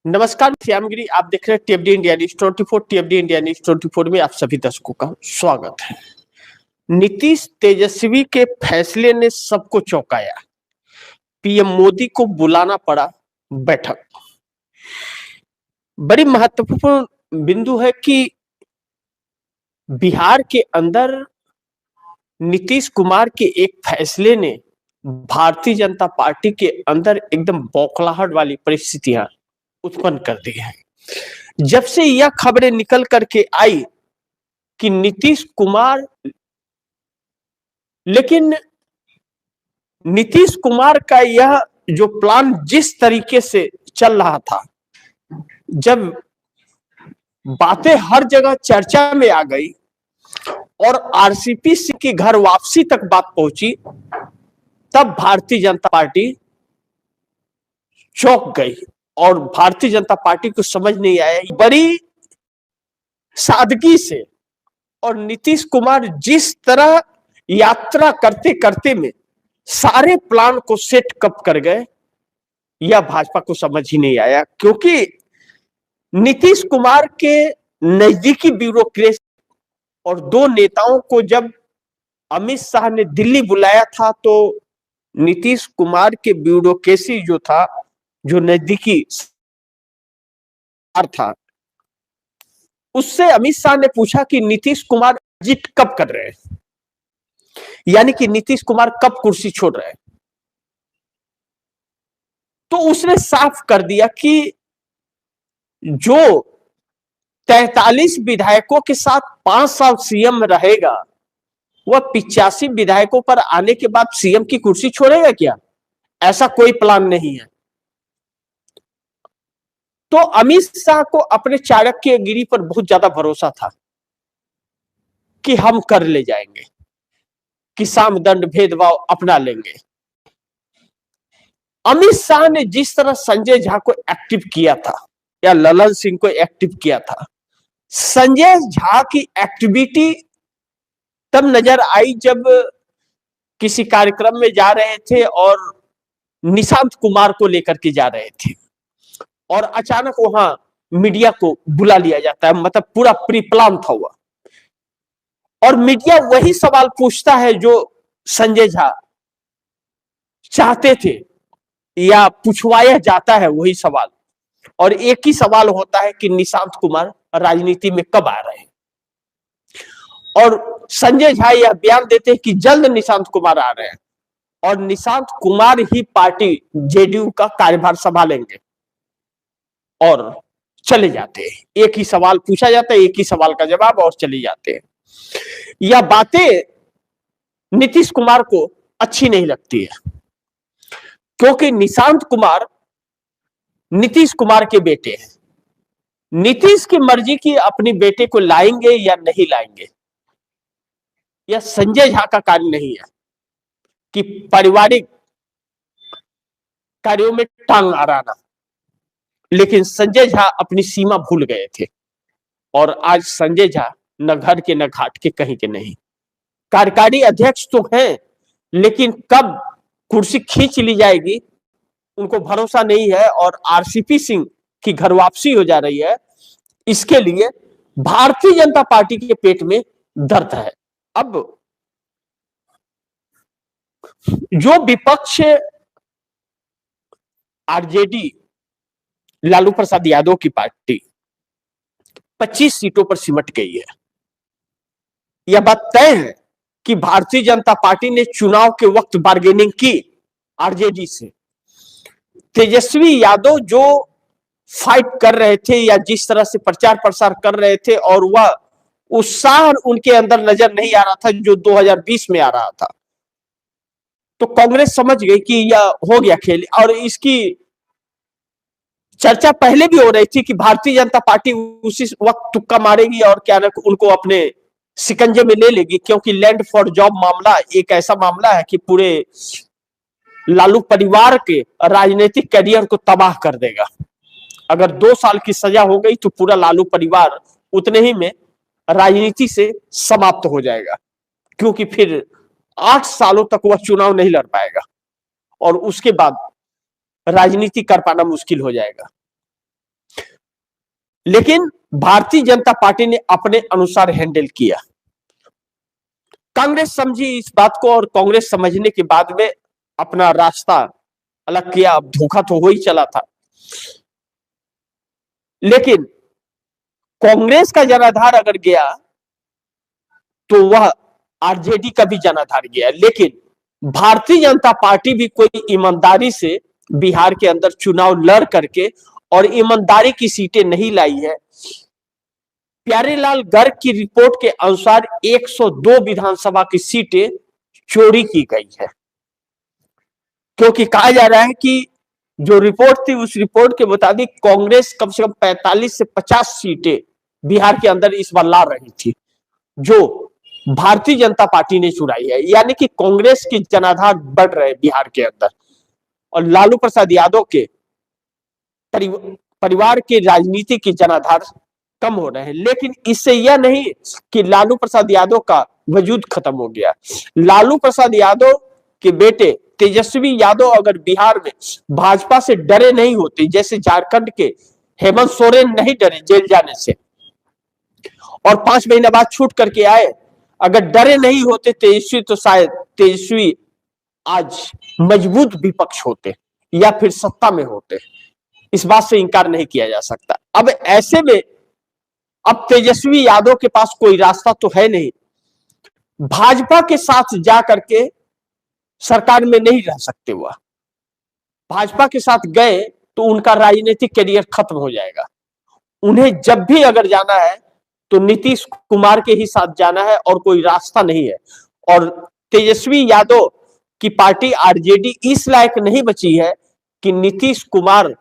नमस्कार, श्यामगिरी। आप देख रहे हैं टीएफडी इंडिया न्यूज 24। टीएफडी इंडिया न्यूज 24 में आप सभी दर्शकों का स्वागत है। नीतीश तेजस्वी के फैसले ने सबको चौंकाया। पीएम मोदी को बुलाना पड़ा बैठक। बड़ी महत्वपूर्ण बिंदु है कि बिहार के अंदर नीतीश कुमार के एक फैसले ने भारतीय जनता पार्टी के अंदर एकदम बौखलाहट वाली परिस्थितियां उत्पन्न कर दी है। जब से यह खबरें निकल करके आई कि नीतीश कुमार, लेकिन नीतीश कुमार का यह जो प्लान जिस तरीके से चल रहा था, जब बातें हर जगह चर्चा में आ गई और आरसीपी सिंह की घर वापसी तक बात पहुंची, तब भारतीय जनता पार्टी चौंक गई और भारतीय जनता पार्टी को समझ नहीं आया। बड़ी सादगी से और नीतीश कुमार जिस तरह यात्रा करते करते में सारे प्लान को सेट कब कर गए, यह भाजपा को समझ ही नहीं आया। क्योंकि नीतीश कुमार के नजदीकी ब्यूरोक्रेसी और दो नेताओं को जब अमित शाह ने दिल्ली बुलाया था, तो नीतीश कुमार के ब्यूरोक्रेसी जो था, जो नजदीकी था, उससे अमित शाह ने पूछा कि नीतीश कुमार एग्जिट कब कर रहे हैं, यानी कि नीतीश कुमार कब कुर्सी छोड़ रहे हैं। तो उसने साफ कर दिया कि जो 43 विधायकों के साथ 5 साल सीएम रहेगा, वह 85 विधायकों पर आने के बाद सीएम की कुर्सी छोड़ेगा क्या? ऐसा कोई प्लान नहीं है। तो अमित शाह को अपने चाणक्यगिरी पर बहुत ज्यादा भरोसा था कि हम कर ले जाएंगे, कि सामदंड भेदभाव अपना लेंगे। अमित शाह ने जिस तरह संजय झा को एक्टिव किया था या ललन सिंह को एक्टिव किया था, संजय झा की एक्टिविटी तब नजर आई जब किसी कार्यक्रम में जा रहे थे और निशांत कुमार को लेकर के जा रहे थे और अचानक वहां मीडिया को बुला लिया जाता है। मतलब पूरा प्री प्लान था हुआ, और मीडिया वही सवाल पूछता है जो संजय झा चाहते थे या पूछवाया जाता है वही सवाल, और एक ही सवाल होता है कि निशांत कुमार राजनीति में कब आ रहे हैं। और संजय झा यह बयान देते हैं कि जल्द निशांत कुमार आ रहे हैं और निशांत कुमार ही पार्टी जेडीयू का कार्यभार संभालेंगे, और चले जाते हैं। एक ही सवाल पूछा जाता है, एक ही सवाल का जवाब, और चले जाते हैं। यह बातें नीतीश कुमार को अच्छी नहीं लगती है, क्योंकि निशांत कुमार नीतीश कुमार के बेटे हैं। नीतीश की मर्जी की अपने बेटे को लाएंगे या नहीं लाएंगे, यह संजय झा का कार्य नहीं है कि पारिवारिक कार्यों में टांग अड़ाना। लेकिन संजय झा अपनी सीमा भूल गए थे, और आज संजय झा न घर के न घाट के, कहीं के नहीं। कार्यकारी अध्यक्ष तो हैं, लेकिन कब कुर्सी खींच ली जाएगी उनको भरोसा नहीं है, और आरसीपी सिंह की घर वापसी हो जा रही है, इसके लिए भारतीय जनता पार्टी के पेट में दर्द है। अब जो विपक्ष आरजेडी, लालू प्रसाद यादव की पार्टी 25 सीटों पर सिमट गई है। यह बात तय है कि भारतीय जनता पार्टी ने चुनाव के वक्त बार्गेनिंग की आरजेडी से। तेजस्वी यादव जो फाइट कर रहे थे या जिस तरह से प्रचार प्रसार कर रहे थे, और वह उत्साह उनके अंदर नजर नहीं आ रहा था जो 2020 में आ रहा था, तो कांग्रेस समझ गई कि यह हो गया खेल। और इसकी चर्चा पहले भी हो रही थी कि भारतीय जनता पार्टी उसी वक्त तुक्का मारेगी और क्या ना उनको अपने शिकंजे में ले लेगी, क्योंकि लैंड फॉर जॉब मामला एक ऐसा मामला है कि पूरे लालू परिवार के राजनीतिक करियर को तबाह कर देगा। अगर 2 साल की सजा हो गई तो पूरा लालू परिवार उतने ही में राजनीति से समाप्त हो जाएगा, क्योंकि फिर 8 सालों तक वह चुनाव नहीं लड़ पाएगा और उसके बाद राजनीति कर पाना मुश्किल हो जाएगा। लेकिन भारतीय जनता पार्टी ने अपने अनुसार हैंडल किया। कांग्रेस समझी इस बात को, और कांग्रेस समझने के बाद में अपना रास्ता अलग किया। अब धोखा तो हो ही चला था, लेकिन कांग्रेस का जनाधार अगर गया तो वह आरजेडी का भी जनाधार गया। लेकिन भारतीय जनता पार्टी भी कोई ईमानदारी से बिहार के अंदर चुनाव लड़ करके और ईमानदारी की सीटें नहीं लाई है। प्यारेलाल गर्ग की रिपोर्ट के अनुसार 102 विधानसभा की सीटें चोरी की गई है, क्योंकि कहा जा रहा है कि जो रिपोर्ट थी उस रिपोर्ट के मुताबिक कांग्रेस कम से कम 45 से 50 सीटें बिहार के अंदर इस बार ला रही थी, जो भारतीय जनता पार्टी ने चुराई है। यानी कि कांग्रेस के जनाधार बढ़ रहे बिहार के अंदर, और लालू प्रसाद यादव के परिवार के राजनीति के जनाधार कम हो रहे हैं। लेकिन इससे यह नहीं कि लालू प्रसाद यादव का वजूद खत्म हो गया। लालू प्रसाद यादव के बेटे तेजस्वी यादव अगर बिहार में भाजपा से डरे नहीं होते, जैसे झारखंड के हेमंत सोरेन नहीं डरे जेल जाने से और 5 महीने बाद छूट करके आए, अगर डरे नहीं होते तेजस्वी, तो शायद तेजस्वी आज मजबूत विपक्ष होते या फिर सत्ता में होते। इस बात से इंकार नहीं किया जा सकता। अब ऐसे में अब तेजस्वी यादव के पास कोई रास्ता तो है नहीं, भाजपा के साथ जा करके सरकार में नहीं रह सकते। वह भाजपा के साथ गए तो उनका राजनीतिक करियर खत्म हो जाएगा। उन्हें जब भी अगर जाना है तो नीतीश कुमार के ही साथ जाना है, और कोई रास्ता नहीं है। और तेजस्वी यादव की पार्टी आरजेडी इस लायक नहीं बची है कि नीतीश कुमार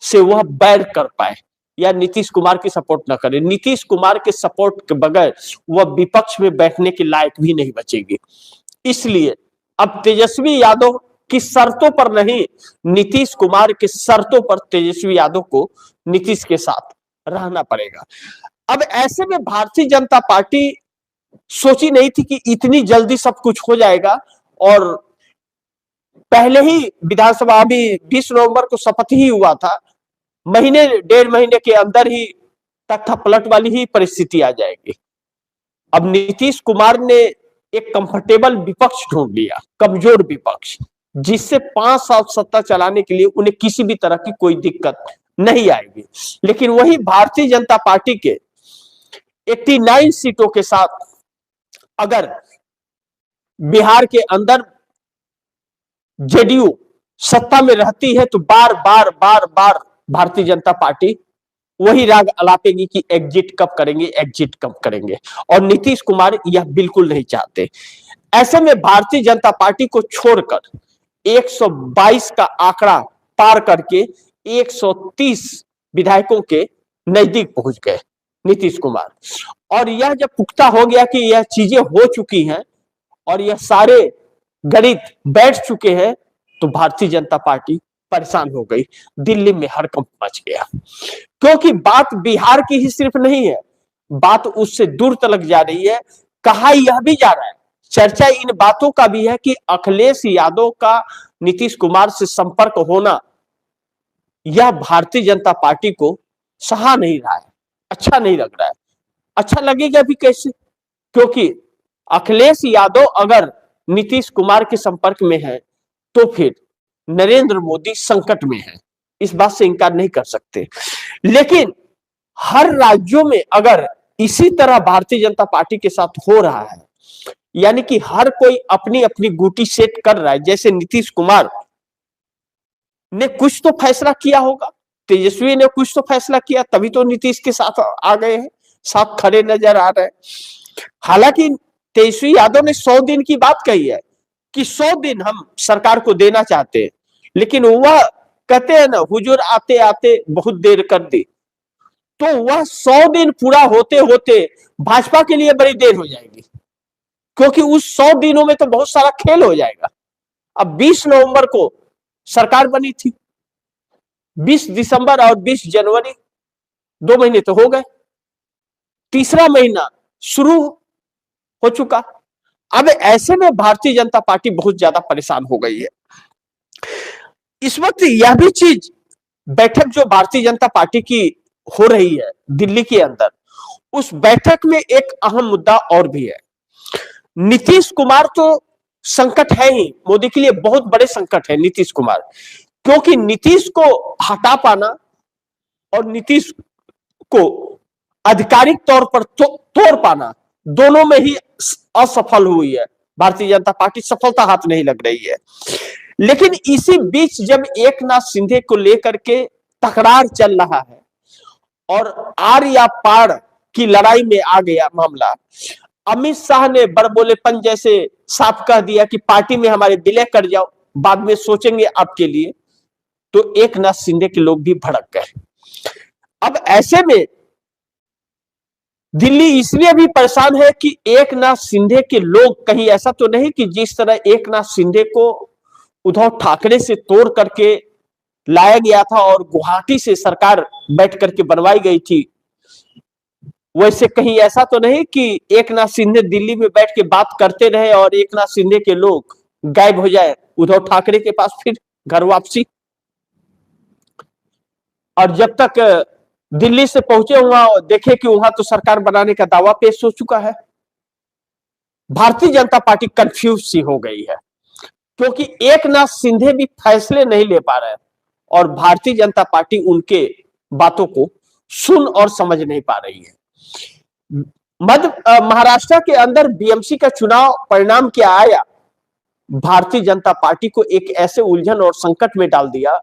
से वह बैर कर पाए या नीतीश कुमार की सपोर्ट ना करे। नीतीश कुमार के सपोर्ट के बगैर वह विपक्ष में बैठने के लायक भी नहीं बचेगी। इसलिए अब तेजस्वी यादव की शर्तों पर नहीं, नीतीश कुमार के शर्तों पर तेजस्वी यादव को नीतीश के साथ रहना पड़ेगा। अब ऐसे में भारतीय जनता पार्टी सोची नहीं थी कि इतनी जल्दी सब कुछ हो जाएगा, और पहले ही विधानसभा अभी 20 नवंबर को शपथ ही हुआ था, महीने 1.5 महीने के अंदर ही तख्ता पलट वाली ही परिस्थिति आ जाएगी। अब नीतीश कुमार ने एक कंफर्टेबल विपक्ष ढूंढ लिया, कमजोर विपक्ष, जिससे 5 साल सत्ता चलाने के लिए उन्हें किसी भी तरह की कोई दिक्कत नहीं आएगी। लेकिन वही भारतीय जनता पार्टी के 89 सीटों के साथ अगर बिहार के अंदर जेडीयू सत्ता में रहती है तो बार बार भारतीय जनता पार्टी वही राग अलापेगी कि एग्जिट कब करेंगे, एग्जिट कब करेंगे। और नीतीश कुमार यह बिल्कुल नहीं चाहते। ऐसे में भारतीय जनता पार्टी को छोड़कर 122 का आंकड़ा पार करके 130 विधायकों के नजदीक पहुंच गए नीतीश कुमार। और यह जब पुख्ता हो गया कि यह चीजें हो चुकी हैं और यह सारे गणित बैठ चुके हैं, तो भारतीय जनता पार्टी परेशान हो गई। दिल्ली में हड़कंप मच गया, क्योंकि बात बिहार की ही सिर्फ नहीं है, बात उससे दूर तलक जा रही है। कहा यह भी जा रहा है, चर्चा इन बातों का भी है कि अखिलेश यादव का नीतीश कुमार से संपर्क होना यह भारतीय जनता पार्टी को सहा नहीं रहा है, अच्छा नहीं लग रहा है। अच्छा लगेगा भी कैसे, क्योंकि अखिलेश यादव अगर नीतीश कुमार के संपर्क में है तो फिर नरेंद्र मोदी संकट में है, इस बात से इंकार नहीं कर सकते। लेकिन हर राज्यों में अगर इसी तरह भारतीय जनता पार्टी के साथ हो रहा है, यानी कि हर कोई अपनी अपनी गुटी सेट कर रहा है, जैसे नीतीश कुमार ने कुछ तो फैसला किया होगा, तेजस्वी ने कुछ तो फैसला किया, तभी तो नीतीश के साथ आ गए हैं, साथ खड़े नजर आ रहे हैं। हालांकि तेजस्वी यादव ने 100 दिन की बात कही है कि 100 दिन हम सरकार को देना चाहते हैं, लेकिन वह कहते हैं ना, हुजूर आते आते बहुत देर कर दी। तो वह 100 दिन पूरा होते होते भाजपा के लिए बड़ी देर हो जाएगी, क्योंकि उस 100 दिनों में तो बहुत सारा खेल हो जाएगा। अब 20 नवंबर को सरकार बनी थी, 20 दिसंबर और 20 जनवरी 2 महीने तो हो गए, तीसरा महीना शुरू हो चुका। अब ऐसे में भारतीय जनता पार्टी बहुत ज्यादा परेशान हो गई है। इस वक्त यह भी चीज बैठक जो भारतीय जनता पार्टी की हो रही है दिल्ली के अंदर, उस बैठक में एक अहम मुद्दा और भी है। नीतीश कुमार तो संकट है ही, मोदी के लिए बहुत बड़े संकट है नीतीश कुमार, क्योंकि नीतीश को हटा पाना और नीतीश को आधिकारिक तौर पर तोड़ पाना, दोनों में ही असफल हुई है भारतीय जनता पार्टी, सफलता हाथ नहीं लग रही है। लेकिन इसी बीच जब एकनाथ शिंदे को लेकर के तकरार चल रहा है और आर या पार की लड़ाई में आ गया मामला, अमित शाह ने बड़बोलेपन जैसे साफ कह दिया कि पार्टी में हमारे विलय कर जाओ, बाद में सोचेंगे आपके लिए, तो एकनाथ शिंदे के लोग भी भड़क गए। अब ऐसे में दिल्ली इसलिए भी परेशान है कि एकनाथ शिंदे के लोग कहीं ऐसा तो नहीं कि जिस तरह एकनाथ शिंदे को उद्धव ठाकरे से तोड़ करके लाया गया था और गुवाहाटी से सरकार बैठ करके बनवाई गई थी, वैसे कहीं ऐसा तो नहीं कि एकनाथ शिंदे दिल्ली में बैठ के बात करते रहे और एकनाथ शिंदे के लोग गायब हो जाए उद्धव ठाकरे के पास फिर घर वापसी। और जब तक दिल्ली से पहुंचे वहां देखे कि वहां तो सरकार बनाने का दावा पेश हो चुका है। भारतीय जनता पार्टी कंफ्यूज सी हो गई है, क्योंकि एकनाथ शिंदे भी फैसले नहीं ले पा रहे और भारतीय जनता पार्टी उनके बातों को सुन और समझ नहीं पा रही है। महाराष्ट्र के अंदर बीएमसी का चुनाव परिणाम क्या आया, भारतीय जनता पार्टी को एक ऐसे उलझन और संकट में डाल दिया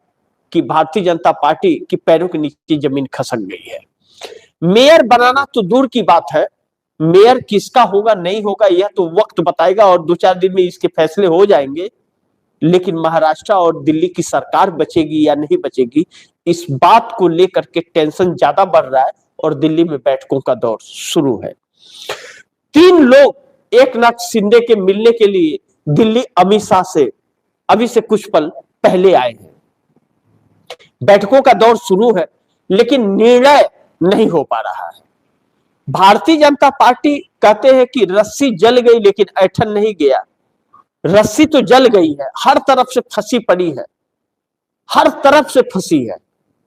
कि भारतीय जनता पार्टी की पैरों के नीचे जमीन खसक गई है। मेयर बनाना तो दूर की बात है, मेयर किसका होगा नहीं होगा यह तो वक्त बताएगा और 2-4 दिन में इसके फैसले हो जाएंगे, लेकिन महाराष्ट्र और दिल्ली की सरकार बचेगी या नहीं बचेगी, इस बात को लेकर के टेंशन ज्यादा बढ़ रहा है और दिल्ली में बैठकों का दौर शुरू है। 3 लोग एकनाथ शिंदे के मिलने के लिए दिल्ली अमित शाह से अभी से कुछ पल पहले आए हैं। बैठकों का दौर शुरू है, लेकिन निर्णय नहीं हो पा रहा है। भारतीय जनता पार्टी कहते हैं कि रस्सी जल गई लेकिन ऐठन नहीं गया। रस्सी तो जल गई है, हर तरफ से फंसी पड़ी है, हर तरफ से फंसी है,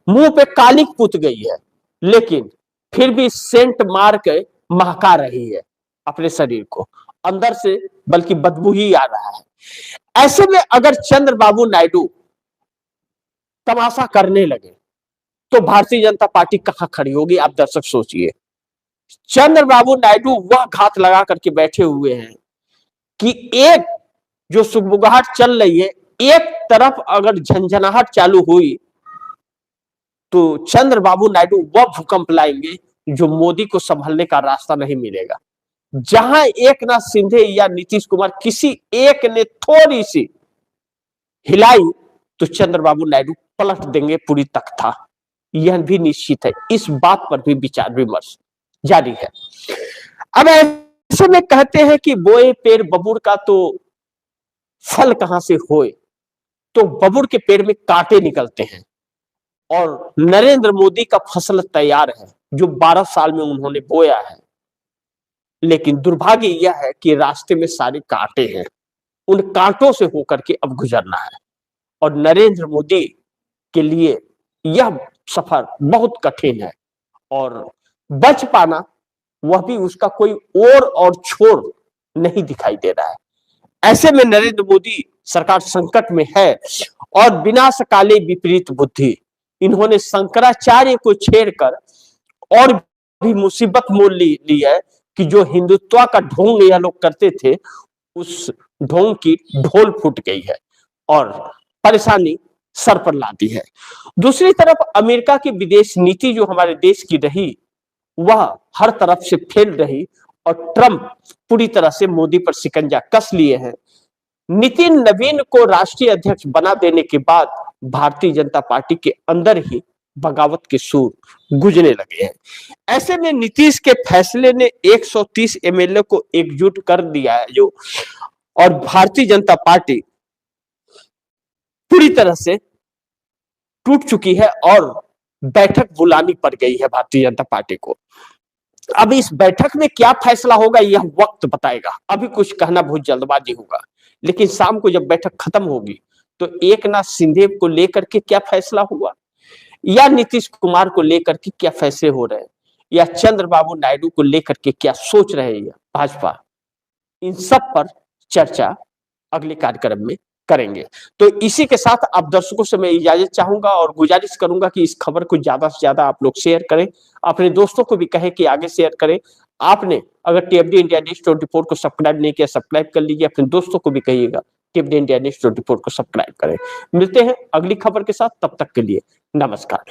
मुंह पे कालिक पुत गई है, लेकिन फिर भी सेंट मार के महका रही है अपने शरीर को अंदर से, बल्कि बदबू ही आ रहा है। ऐसे में अगर चंद्रबाबू नायडू तमाशा करने लगे तो भारतीय जनता पार्टी कहां खड़ी होगी, आप दर्शक सोचिए। चंद्रबाबू नायडू वह घात लगा करके बैठे हुए हैं कि एक जो सुगबुगाहट चल रही है, एक तरफ अगर झंझनाहट चालू हुई तो चंद्रबाबू नायडू वह भूकंप लाएंगे जो मोदी को संभलने का रास्ता नहीं मिलेगा। जहां एकनाथ शिंदे या नीतीश कुमार किसी एक ने थोड़ी सी हिलाई तो चंद्रबाबू नायडू पलट देंगे पूरी तख्ता, यह भी निश्चित है। इस बात पर भी विचार विमर्श जारी है। अब ऐसे में कहते हैं कि बोए पेड़ बबूर का तो फल कहां से होए, तो बबूर के पेड़ में कांटे निकलते हैं और नरेंद्र मोदी का फसल तैयार है जो 12 साल में उन्होंने बोया है, लेकिन दुर्भाग्य यह है कि रास्ते में सारे कांटे हैं, उन कांटों से होकर के अब गुजरना है और नरेंद्र मोदी के लिए यह सफर बहुत कठिन है और बच पाना वह भी उसका कोई और छोर नहीं दिखाई दे रहा है। ऐसे में नरेंद्र मोदी सरकार संकट में है और विनाश काले विपरीत बुद्धि, इन्होंने शंकराचार्य को छेड़कर और भी मुसीबत मोल ली है कि जो हिंदुत्व का ढोंग यह लोग करते थे, उस ढोंग की ढोल फूट गई है और परेशानी सर पर लाती है। दूसरी तरफ अमेरिका की विदेश नीति जो हमारे देश की रही, वह हर तरफ से फेल रही और ट्रंप पूरी तरह से मोदी पर शिकंजा कस लिए हैं। नितिन नवीन को राष्ट्रीय अध्यक्ष बना देने के बाद भारतीय जनता पार्टी के अंदर ही बगावत के सुर गूंजने लगे हैं। ऐसे में नीतीश के फैसले ने 130 एमएलए को एकजुट कर दिया है जो, और भारतीय जनता पार्टी पूरी तरह से टूट चुकी है और बैठक बुलानी पड़ गई है भारतीय जनता पार्टी को। अब इस बैठक में क्या फैसला होगा यह वक्त बताएगा, अभी कुछ कहना बहुत जल्दबाजी होगा, लेकिन शाम को जब बैठक खत्म होगी तो एकनाथ शिंदे को लेकर के क्या फैसला हुआ, या नीतीश कुमार को लेकर के क्या फैसले हो रहे हैं, या चंद्रबाबू नायडू को लेकर के क्या सोच रहे हैं भाजपा, इन सब पर चर्चा अगले कार्यक्रम में करेंगे। तो इसी के साथ आप दर्शकों से मैं इजाजत चाहूंगा और गुजारिश करूंगा कि इस खबर को ज्यादा से ज्यादा आप लोग शेयर करें, अपने दोस्तों को भी कहें कि आगे शेयर करें। आपने अगर टीएफडी इंडिया न्यूज 24 को सब्सक्राइब नहीं किया, सब्सक्राइब कर लीजिए, अपने दोस्तों को भी कहिएगा टीएफडी इंडिया न्यूज 24 को सब्सक्राइब करें। मिलते हैं अगली खबर के साथ, तब तक के लिए नमस्कार।